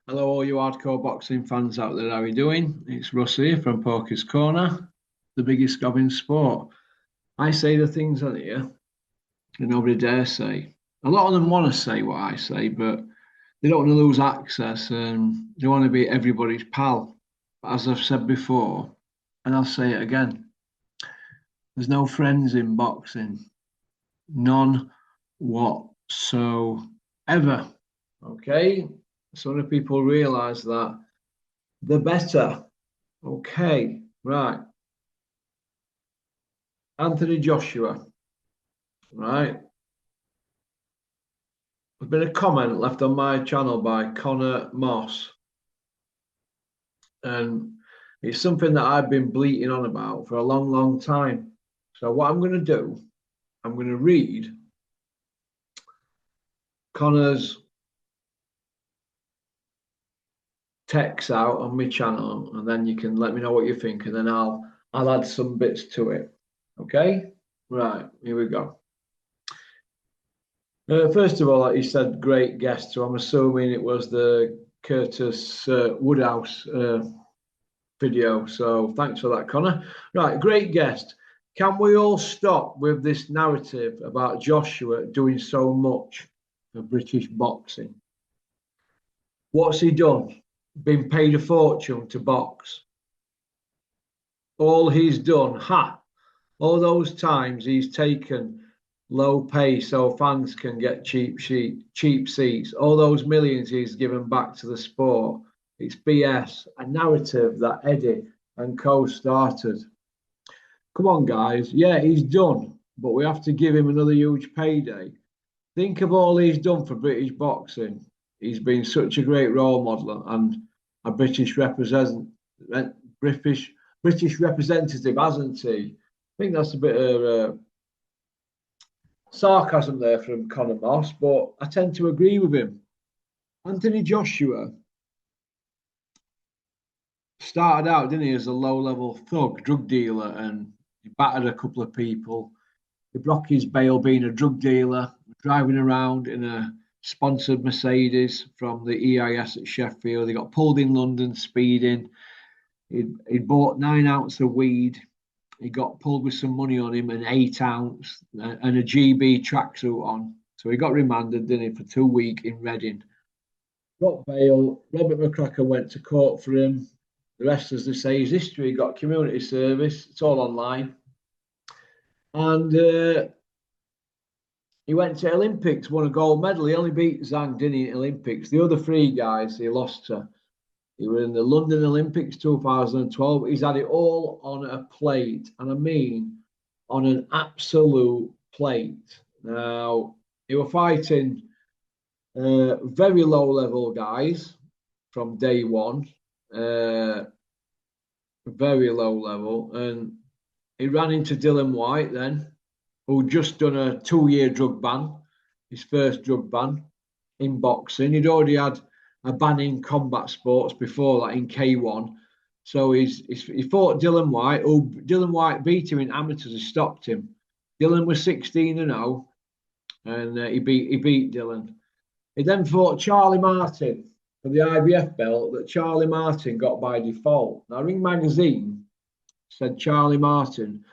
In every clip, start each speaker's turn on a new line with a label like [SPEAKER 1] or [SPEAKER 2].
[SPEAKER 1] Hello, all you hardcore boxing fans out there. How are you doing? It's Russ here from Porky's Corner, the biggest gob in sport. I say the things on here that nobody dares say. A lot of them want to say what I say, but they don't want to lose access and they want to be everybody's pal. But as I've said before, and I'll say it again, there's no friends in boxing. None whatsoever. Okay? So many people realise that the better. Okay, right. Anthony Joshua, right? There's been a comment left on my channel by Connor Moss, and it's something that I've been bleating on about for a long, long time. So, what I'm going to do, I'm going to read Connor's text out on my channel, and then you can let me know what you think, and then I'll add some bits to it. Okay, right, here we go. First of all, like you said, great guest. So I'm assuming it was the Curtis Woodhouse video. So thanks for that, Connor. Right, great guest. Can we all stop with this narrative about Joshua doing so much for British boxing? What's he done? Been paid a fortune to box. All he's done, all those times he's taken low pay so fans can get cheap seats. All those millions he's given back to the sport. It's BS, a narrative that Eddie and co started. Come on, guys. Yeah, he's done, but we have to give him another huge payday. Think of all he's done for British boxing. He's been such a great role model and a British British representative, hasn't he? I think that's a bit of sarcasm there from Conor Moss, but I tend to agree with him. Anthony Joshua started out, didn't he, as a low-level thug, drug dealer, and he battered a couple of people. He broke his bail being a drug dealer, driving around in a sponsored Mercedes from the EIS at Sheffield. He got pulled in London speeding. He'd bought 9 ounces of weed. He got pulled with some money on him, an 8 ounce and a GB tracksuit on. So he got remanded, didn't he, for 2 weeks in Reading. Got bail. Robert McCracken went to court for him. The rest, as they say, is history. He got community service. It's all online. And he went to Olympics, won a gold medal. He only beat Zhang, didn't he, in Olympics. The other three guys he lost to. He was in the London Olympics 2012. He's had it all on a plate. And I mean, on an absolute plate. Now, he were fighting very low level guys from day one. Very low level. And he ran into Dylan White then, who'd just done a 2-year drug ban, his first drug ban in boxing. He'd already had a ban in combat sports before that in K1. So he fought Dylan White. Dylan White beat him in amateurs. He stopped him. Dylan was 16-0, and he beat Dylan. He then fought Charlie Martin for the IBF belt that Charlie Martin got by default. Now, Ring Magazine said Charlie Martin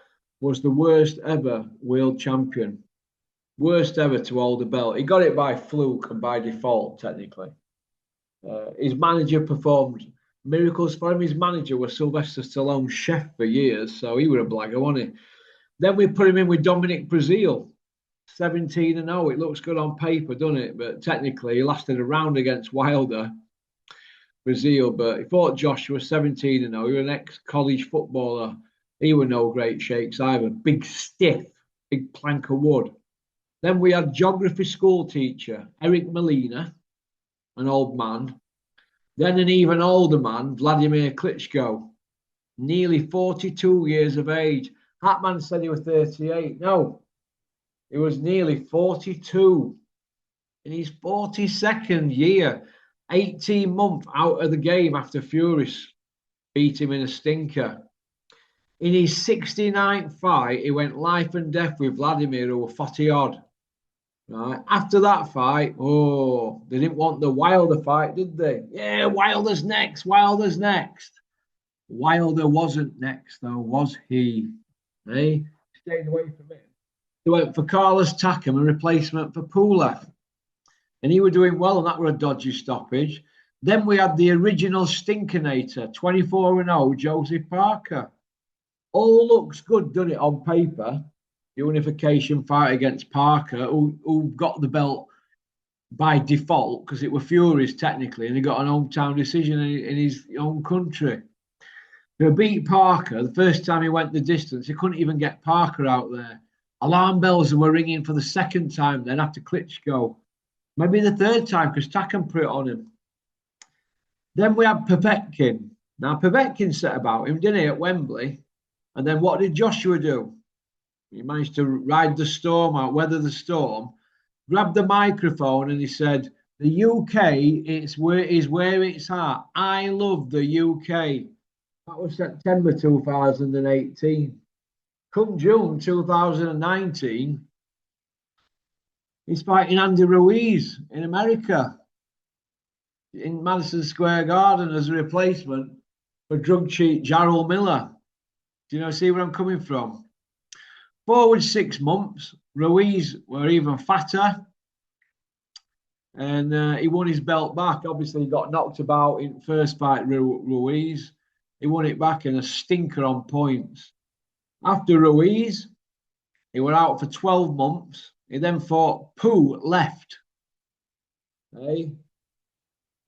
[SPEAKER 1] was the worst ever world champion, worst ever to hold the belt. He got it by fluke and by default, technically. His manager performed miracles for him. His manager was Sylvester Stallone's chef for years, so he was a blagger, wasn't he? Then we put him in with Dominic Brazil, 17-0. It looks good on paper, doesn't it? But technically, he lasted a round against Wilder, Brazil. But he fought Joshua, 17-0. He was an ex-college footballer. He was no great shakes either. Big stiff, big plank of wood. Then we had geography school teacher, Eric Molina, an old man. Then an even older man, Vladimir Klitschko, nearly 42 years of age. Hatman said he was 38. No, he was nearly 42 in his 42nd year, 18 months out of the game after Furis beat him in a stinker. In his 69th fight, he went life and death with Vladimir, who were 40 odd. Right. After that fight, oh, they didn't want the Wilder fight, did they? Yeah, Wilder's next. Wilder's next. Wilder wasn't next, though, was he? Hey, stayed away from it. They went for Carlos Takam, a replacement for Pulev, and he was doing well, and that were a dodgy stoppage. Then we had the original Stinkinator, 24-0, Joseph Parker. All looks good, doesn't it, on paper? Unification fight against Parker, who got the belt by default because it were Fury's technically, and he got an hometown decision in his own country. To beat Parker, the first time he went the distance, he couldn't even get Parker out there. Alarm bells were ringing for the second time then after Klitschko. Maybe the third time because Takam put it on him. Then we had Povetkin. Now, Povetkin set about him, didn't he, at Wembley? And then what did Joshua do? He managed to ride the storm out, weather the storm, grabbed the microphone and he said, the UK is where it's at. I love the UK. That was September 2018. Come June 2019, he's fighting Andy Ruiz in America, in Madison Square Garden as a replacement for drug cheat Jarrell Miller. Do you know, see where I'm coming from? Forward 6 months, Ruiz were even fatter, and he won his belt back. Obviously, he got knocked about in first fight, Ruiz. He won it back in a stinker on points. After Ruiz, he were out for 12 months. He then fought Pulev. Hey?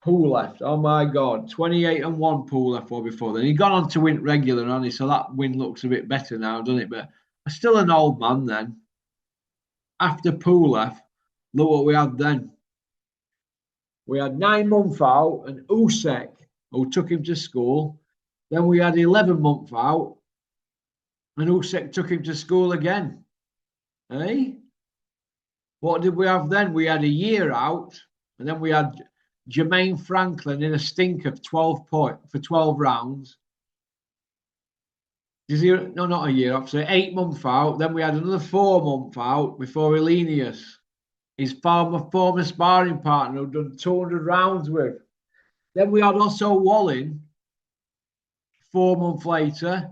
[SPEAKER 1] Pulev. Oh my God. 28-1 Pulev or before then. He got on to win regular, only, so that win looks a bit better now, doesn't it? But still an old man then. After Pulev, look what we had then. We had 9 months out and Usyk, who took him to school. Then we had 11 months out and Usyk took him to school again. Eh? What did we have then? We had a year out, and then we had Jermaine Franklin in a stink of 12 points for 12 rounds. No, not a year out, so 8 months out. Then we had another 4 months out before Elenius, his former sparring partner who'd done 200 rounds with. Then we had also Wallin 4 months later,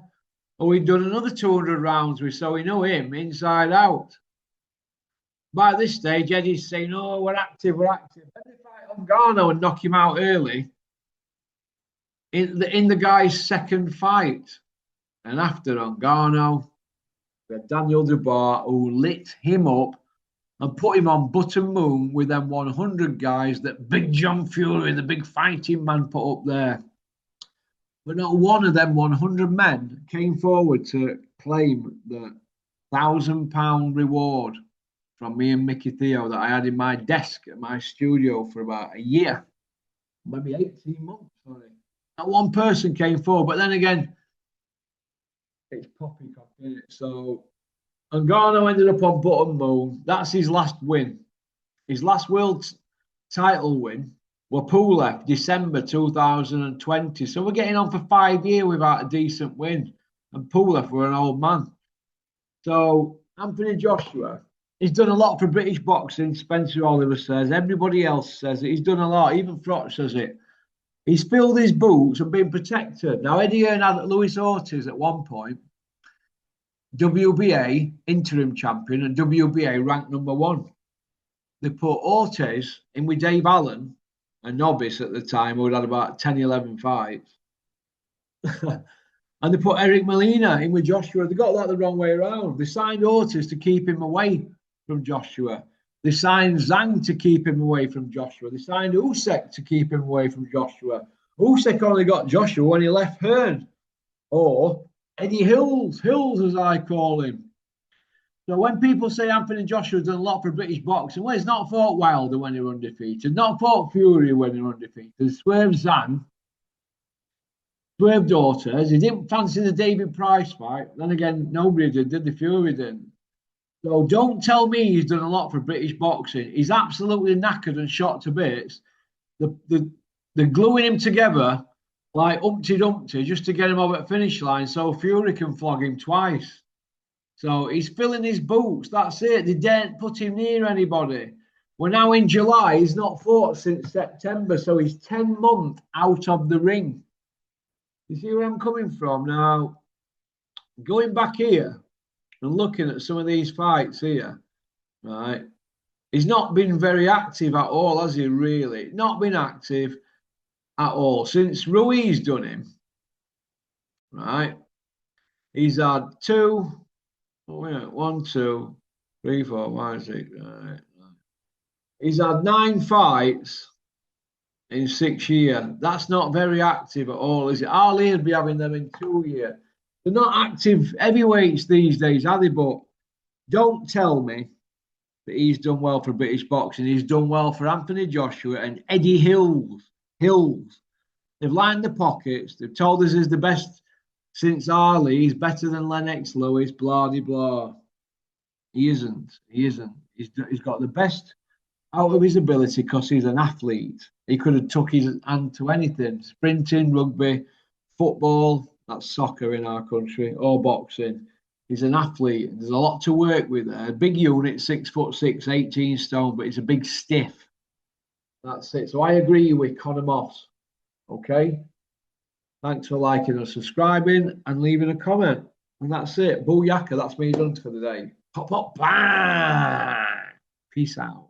[SPEAKER 1] and we'd done another 200 rounds with, so we know him inside out. By this stage, Eddie's saying, oh, we're active. Then they fight Ngannou and knock him out early in the guy's second fight. And after Ngannou, we had Daniel Dubois, who lit him up and put him on button moon with them 100 guys that Big John Fury, the big fighting man, put up there. But not one of them 100 men came forward to claim the £1,000 reward from me and Mickey Theo that I had in my desk at my studio for about a year, maybe 18 months. Sorry. Not one person came forward, but then again, it's poppycock, isn't it? So Ngannou ended up on bottom moon. That's his last win. His last world title win were Pulev, December 2020. So we're getting on for 5 years without a decent win. And Pulev were an old man. So Anthony Joshua, he's done a lot for British boxing. Spencer Oliver says. Everybody else says it. He's done a lot. Even Frotch says it. He's filled his boots and been protected. Now, Eddie Hearn had Luis Ortiz at one point, WBA interim champion and WBA ranked #1. They put Ortiz in with Dave Allen, a novice at the time who had about 10, 11 fights. And they put Eric Molina in with Joshua. They got that the wrong way around. They signed Ortiz to keep him away from Joshua. They signed Zhang to keep him away from Joshua. They signed Usyk to keep him away from Joshua. Usyk only got Joshua when he left Hearn. Or Eddie Hills as I call him. So when people say Anthony Joshua's done a lot for British boxing, well, he's not fought Wilder when he was undefeated, not fought Fury when he was undefeated, swerved Zhang, swerved Ortiz. He didn't fancy the David Price fight. Then again, nobody did the Fury didn't. So don't tell me he's done a lot for British boxing. He's absolutely knackered and shot to bits. They're gluing him together like Humpty Dumpty just to get him over the finish line so Fury can flog him twice. So he's filling his boots. That's it. They daren't put him near anybody. We're now in July. He's not fought since September. So he's 10 months out of the ring. You see where I'm coming from? Now, going back here and looking at some of these fights here, right? He's not been very active at all, has he, really? Not been active at all. Since Ruiz done him, right? He's had one, two, three, four, five, six. Right. He's had 9 fights in 6 years. That's not very active at all, is it? Ali would be having them in 2 years. They're not active heavyweights these days, are they? But don't tell me that he's done well for British boxing. He's done well for Anthony Joshua and Eddie Hills. They've lined the pockets. They've told us he's the best since Ali. He's better than Lennox Lewis, blah, blah, blah. He isn't. He's got the best out of his ability because he's an athlete. He could have took his hand to anything. Sprinting, rugby, football, that's soccer in our country, or boxing. He's an athlete. There's a lot to work with there. A big unit, 6'6", 18 stone, but he's a big stiff. That's it. So I agree with Conor Moss. Okay? Thanks for liking and subscribing and leaving a comment. And that's it. Booyaka. That's me done for the day. Pop, pop, bang. Peace out.